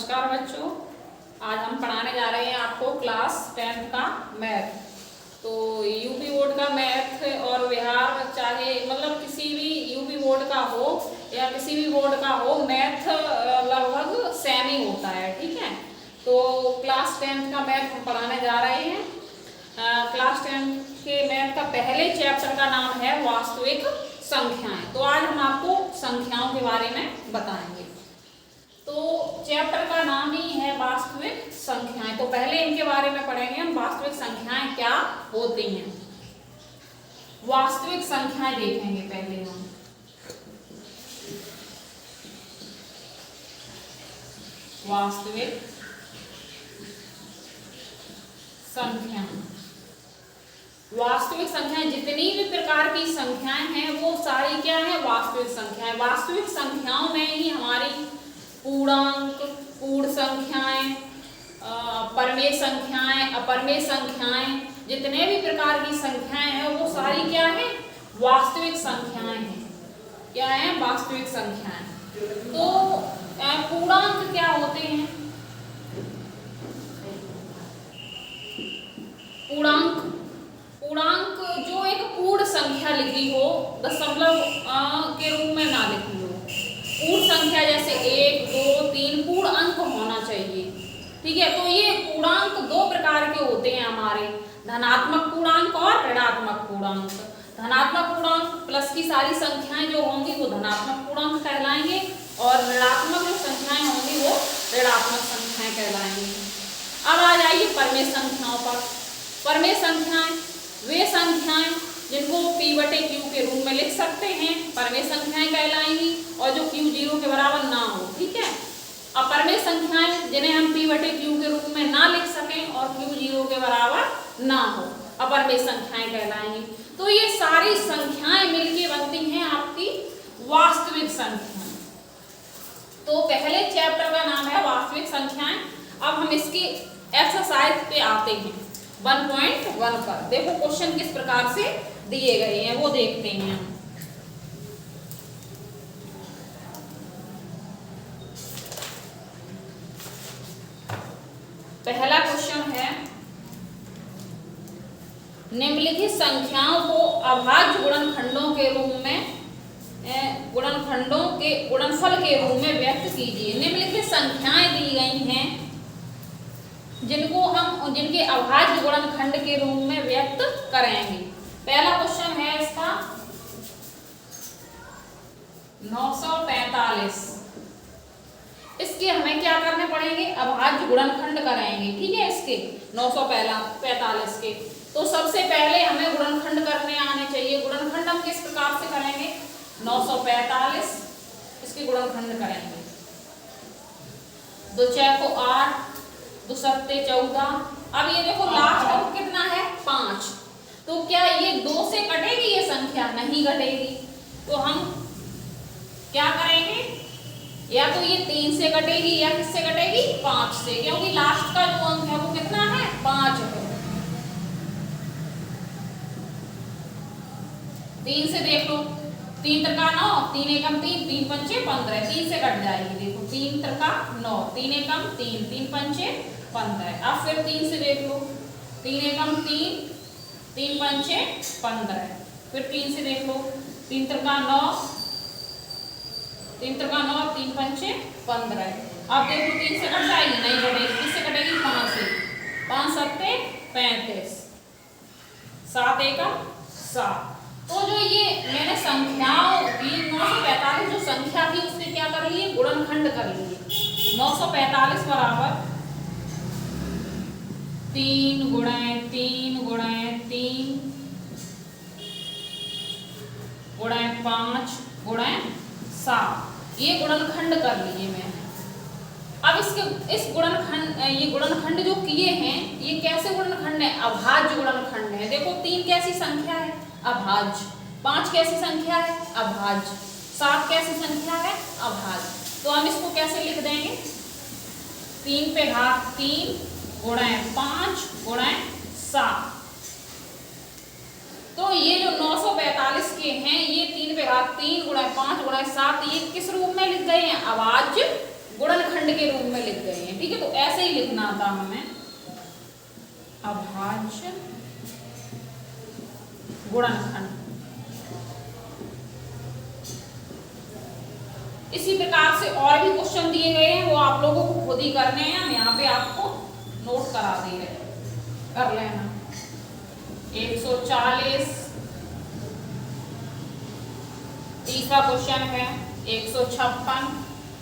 नमस्कार बच्चों, आज हम पढ़ाने जा रहे हैं आपको क्लास 10th का मैथ। तो यूपी बोर्ड का मैथ और बिहार चाहे मतलब किसी भी यूपी बोर्ड का हो या किसी भी बोर्ड का हो, मैथ लगभग सेम ही होता है। ठीक है, तो क्लास 10th का मैथ हम पढ़ाने जा रहे हैं। क्लास 10th के मैथ का पहले चैप्टर का नाम है वास्तविक संख्याएं। तो आज हम आपको संख्याओं के बारे में बताएंगे। तो चैप्टर का नाम ही है वास्तविक संख्याएं। तो पहले इनके बारे में पढ़ेंगे हम, वास्तविक संख्याएं क्या होती हैं। वास्तविक संख्याएं देखेंगे पहले हम। वास्तविक संख्याएं, वास्तविक संख्याएं जितनी भी प्रकार की संख्याएं हैं वो सारी क्या है, वास्तविक संख्याएं। वास्तविक संख्याओं में ही हमारी पूर्णांक, पूर्ण संख्याएं, परमेय संख्याएं, अपरमेय संख्याएं, जितने भी प्रकार की संख्याएं हैं वो सारी क्या है, वास्तविक संख्याएं हैं। क्या है, वास्तविक संख्याएं। तो पूर्णांक क्या होते हैं? पूर्णांक जो एक पूर्ण संख्या लिखी हो, दशमलव के रूप में ना लिखी हो। पूर्ण संख्या जैसे 1, 2, 3 पूर्ण अंक होना चाहिए। ठीक है, तो ये पूर्णांक दो प्रकार के होते हैं हमारे, धनात्मक पूर्णांक और ऋणात्मक पूर्णांक। धनात्मक पूर्णांक प्लस की सारी संख्याएं जो होंगी वो धनात्मक पूर्णांक कहलाएंगे और ऋणात्मक जो संख्याएं होंगी वो ऋणात्मक संख्याएं कहलाएंगी। अब आ जाइए परमेय संख्याओं पर। परमेय संख्याएं वे संख्याएं जिनको p/q के रूप में लिख सकते हैं, परमेय संख्याएं कहलाएंगी, और जो q 0 के बराबर ना हो। ठीक है, अपरमेय संख्याएं जिन्हें हम p/q के रूप में ना लिख सकें और q 0 के बराबर ना हो, अपरमेय संख्याएं कहलाएंगी। तो ये सारी संख्याएं मिलके बनती हैं आपकी वास्तविक संख्याएं। तो पहले चैप्टर का नाम है वास्तविक संख्याएं। अब हम इसकी एक्सरसाइज पे आते हैं 1.1 पर। देखो क्वेश्चन किस प्रकार से दिए गए हैं वो देखते हैं हम। पहला क्वेश्चन है, निम्नलिखित संख्याओं को अभाज्य गुणनखंडों के रूप में गुणनखंडों के गुणनफल के रूप में व्यक्त कीजिए। निम्नलिखित संख्याएं दी गई हैं जिनके अभाज्य गुणनखंड के रूप में व्यक्त करेंगे। पहला क्वेश्चन है इसका 945। इसके हमें क्या करने पड़ेंगे, अभाज्य गुणनखंड करेंगे। ठीक है, इसके 945 के। तो सबसे पहले हमें गुणनखंड करने आने चाहिए। गुणनखंड हम किस प्रकार से करेंगे, 945 इसके गुणनखंड करेंगे। 2 × 8, 2 × 14। अब ये देखो लास्ट का कितना है, 5। तो क्या ये 2 से कटेगी ये संख्या? नहीं कटेगी। तो हम क्या करेंगे, या तो ये 3 से कटेगी या किससे कटेगी, 5 से, क्योंकि लास्ट का जो अंक है वो कितना है, 5 है। 3 से देख लो, 3 × 9, 3 × 3, 3 × 5 15। 3 से कट जाएगी। देखो 3 × 9, 3 × 3, 3 × 5 15। अब फिर 3 से देख लो, 3 × 3, 3 × 5 15। फिर 3 से देख लो, 3 × 9, 3 × 9, 3 × 5 15। अब देखो 3 से कट जाएगी, नहीं कटेगी। किससे कटेगी, 5 से। 5 × 7 35, 7 × 7। तो जो ये मैंने संख्याओं की 945 जो संख्या थी उससे क्या कर लिए, गुणनखंड कर लिए। 945 बराबर 3 × 3 × 3 × 5 × 7, ये गुणनखंड कर लिए मैंने। अब इस गुणनखंड जो किए हैं ये कैसे गुणनखंड है, अभाज्य गुणनखंड है। देखो 3 कैसी संख्या है, अभाज्य। 5 कैसी संख्या है, अभाज्य। 7 कैसी संख्या है, अभाज्य। तो हम इसको कैसे लिख देंगे, 3/3 × 5 × 7। तो ये जो 945 के हैं ये 3/3 × 5 × 7 ये किस रूप में लिख गए हैं, अभाज्य गुणनखंड के रूप में लिख गए हैं। लिखना था हमें अभाज्य गुणनखंड। इसी प्रकार से और भी क्वेश्चन दिए गए हैं, वो आप लोगों को खुद ही करने हैं, हम यहाँ पे आपको नोट करा दे रहे हैं, कर लेना। 140, तीसरा क्वेश्चन है 156।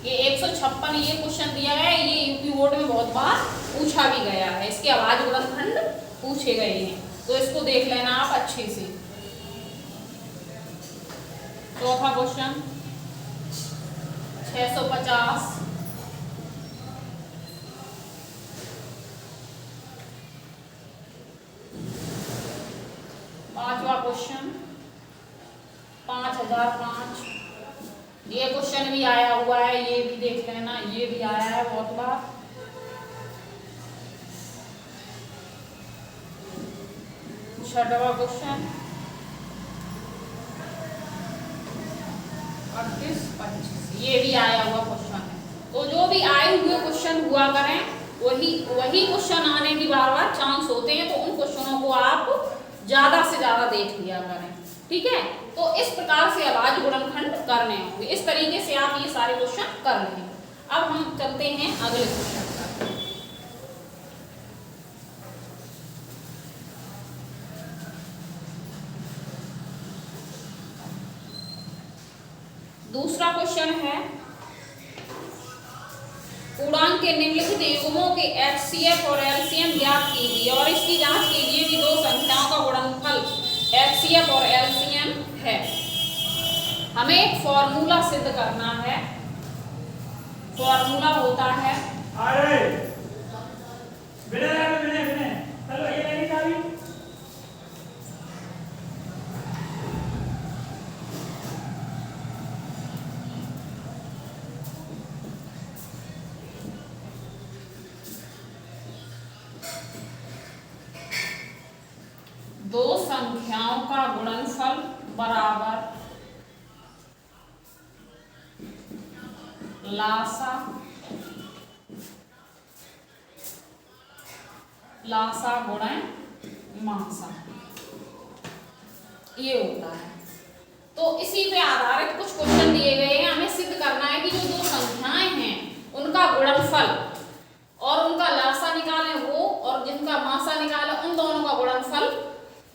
ये 156 ये क्वेश्चन दिया है, ये यूपी बोर्ड में बहुत बार पूछा भी गया है, इसके अभाज्य गुणनखंड पूछे गए हैं, तो इसको देख लेना आप अच्छे से। चौथा क्वेश्चन 650, पांचवा क्वेश्चन 5005। ये क्वेश्चन भी आया हुआ है, ये भी देख लेना, ये भी आया है बहुत बार। छठवा क्वेश्चन 38-25, ये भी आया हुआ क्वेश्चन है। तो जो भी आए हुए क्वेश्चन हुआ करें, वही क्वेश्चन आने की बार बार चांस होते हैं, तो उन क्वेश्चनों को आप ज्यादा से ज्यादा देख लिया करें, ठीक है। तो इस प्रकार से अभाज्य गुणनखंड करने होंगे, इस तरीके से आप ये सारे क्वेश्चन कर लें। अब हम चलते हैं अगले क्वेश्चन पर। दूसरा क्वेश्चन है पूर्णांक के निम्नलिखित युग्मों के एचसीएफ और एलसीएम ज्ञात कीजिए और इसकी जांच कीजिए कि दो संख्याओं का गुणनफल एचसीएफ और एलसीएम है। हमें एक फॉर्मूला सिद्ध करना है। फॉर्मूला होता है दो संख्याओं का गुणनफल बराबर लासा गुणन मासा, ये होता है। तो इसी पे आधारित कुछ क्वेश्चन दिए गए हैं, हमें सिद्ध करना है कि जो दो संख्याएं हैं उनका गुणनफल और उनका लासा निकालें वो, और जिनका मासा निकालें उन दोनों का गुणनफल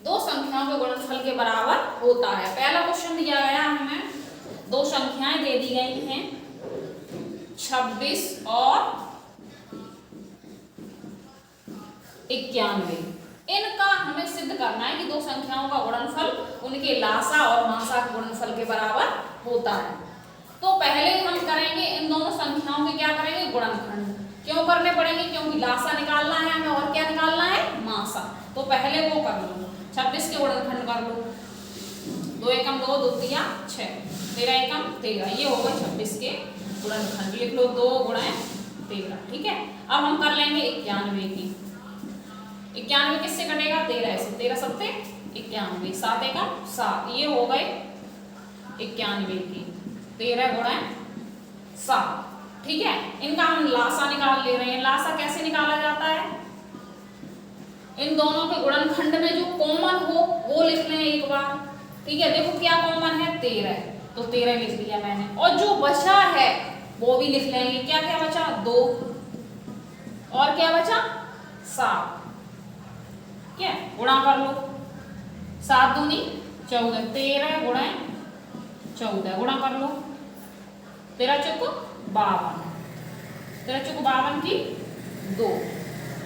दो संख्याओं के गुणनफल के बराबर होता है। पहला क्वेश्चन दिया गया हमें, दो संख्याएं दे दी गई हैं 26 और 91। इनका हमें सिद्ध करना है कि दो संख्याओं का गुणनफल उनके लासा और मासा के गुणनफल के बराबर होता है। तो पहले हम करेंगे इन दोनों संख्याओं के क्या करेंगे, गुणनखंड। क्यों करने पड़ेंगे, क्योंकि लासा निकालना है हमें और क्या निकालना है, मासा। तो पहले वो कर लो, 26 के गुणनखंड कर लो, 2 एकम 2, 2 तिया 6, 13 एकम 13, ये होगा 26 के गुणनखंड। लिख लो 2 गुणा 13, ठीक है। अब हम कर लेंगे 91 की। 91 किससे कटेगा, 13 से, 13 सत्ते 91, 7 एकम 7, ये हो गए 91 की 13 गुणा 7, ठीक है। इनका हम लासा निकाल ले रहे हैं। लासा कैसे निकाला जाता है, इन दोनों के गुणनखंड में जो कॉमन हो वो लिख लें एक बार, ठीक है। देखो क्या कॉमन है, 13, तो 13 लिख लिया मैंने, और जो बचा है वो भी लिख लेंगे। क्या क्या बचा, 2, और क्या बचा 7, क्या गुणा कर लो, 7 दूनी 14, 13 गुणा 14 गुणा कर लो, 13 चौको 52, 13 चौको 52 की 2,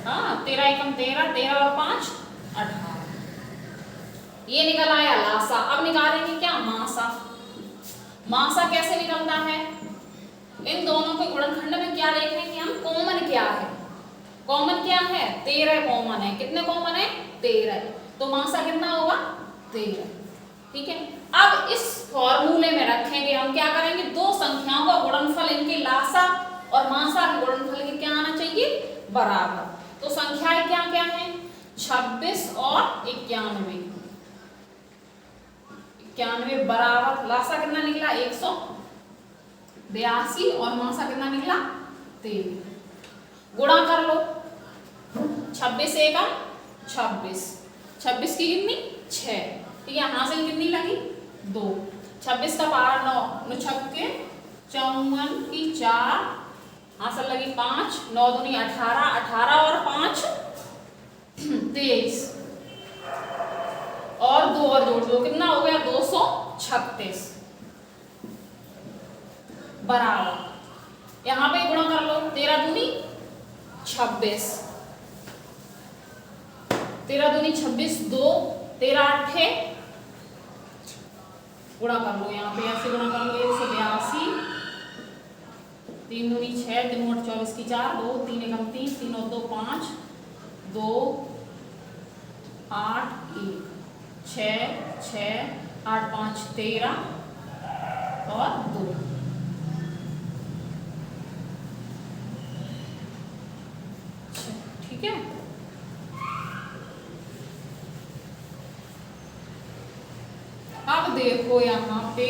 हाँ 13 एकम 13, 13 और 5 18, ये निकल आया लासा। अब निकालेंगे क्या, मासा। मासा कैसे निकलता है, इन दोनों के गुणनखंड में क्या देखेंगे हम, कॉमन क्या है। कॉमन क्या है, 13 कॉमन है। कितने कॉमन है, 13, तो मासा कितना होगा 13, ठीक है। अब इस फॉर्मूले में रखेंगे हम, क्या करेंगे, दो संख्याओं का गुणनफल इनके लासा और मासा के गुणनफल के क्या आना चाहिए, बराबर। तो संख्याएं क्या क्या हैं, 26 और 91, 91 बराबर लासा कितना निकला 182 और मासा कितना निकला 13, गुणा कर लो 26 एकम 26, 26 की कितनी 6, ठीक है। हासिल कितनी लगी 2, 26 का पारा 9, 9 छक्के 54 की 4, हासिल लगी 5, 9 दूनी 18, 18 और 5 23, और 2 और जोड़ दो कितना हो गया 236, बराबर यहाँ पे गुणा कर लो, 13 दूनी 26, 13 दूनी 26, 2 13 8 गुणा कर लो, यहाँ पे ऐसे गुणा कर लो 182, 3 दूनी 6, 3 8 24 की 4, 2 3 एकम 3, 3 और 2 5, 2 8 1 6 6 8 5 13 और 2, ठीक है। अब देखो यहाँ पे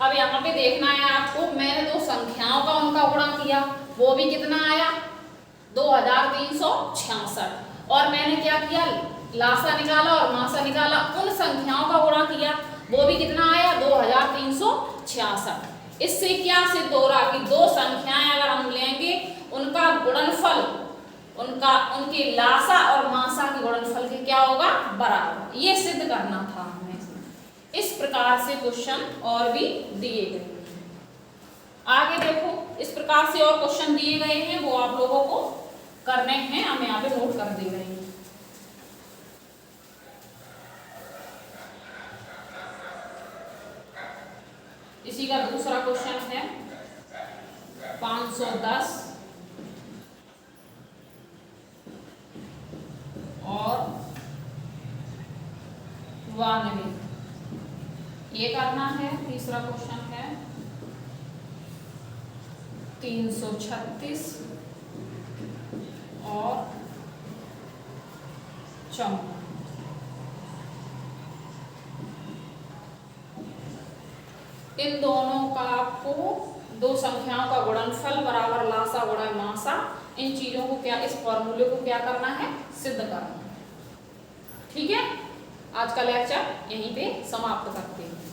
अब यहाँ पे देखना है आपको, मैंने दो संख्याओं का उनका गुणा किया, वो भी कितना आया 2366, और मैंने क्या किया लासा निकाला और मासा निकाला, उन संख्याओं का गुणा किया, वो भी कितना आया 2366। इससे क्या सिद्ध हो रहा कि दो संख्याएं अगर हम लेंगे उनका गुणनफल, उनके लासा और मासा के गुणनफल के क्या होगा बराबर, ये सिद्ध करना था हमें। इस प्रकार से क्वेश्चन और भी दिए गए हैं। आगे देखो इस प्रकार से और क्वेश्चन दिए गए हैं, वो आप लोगों को करने हैं, हम यहाँ पे नोट कर दे रहे हैं। इसी का दूसरा क्वेश्चन है 510 और 92, ये करना है। तीसरा क्वेश्चन है 336 और 54। इन दोनों का आपको दो संख्याओं का गुणनफल बराबर लासा गुणा मासा, इन चीजों को क्या, इस फॉर्मूले को क्या करना है सिद्ध करना है, ठीक है। आज का लेक्चर यहीं पे समाप्त करते हैं।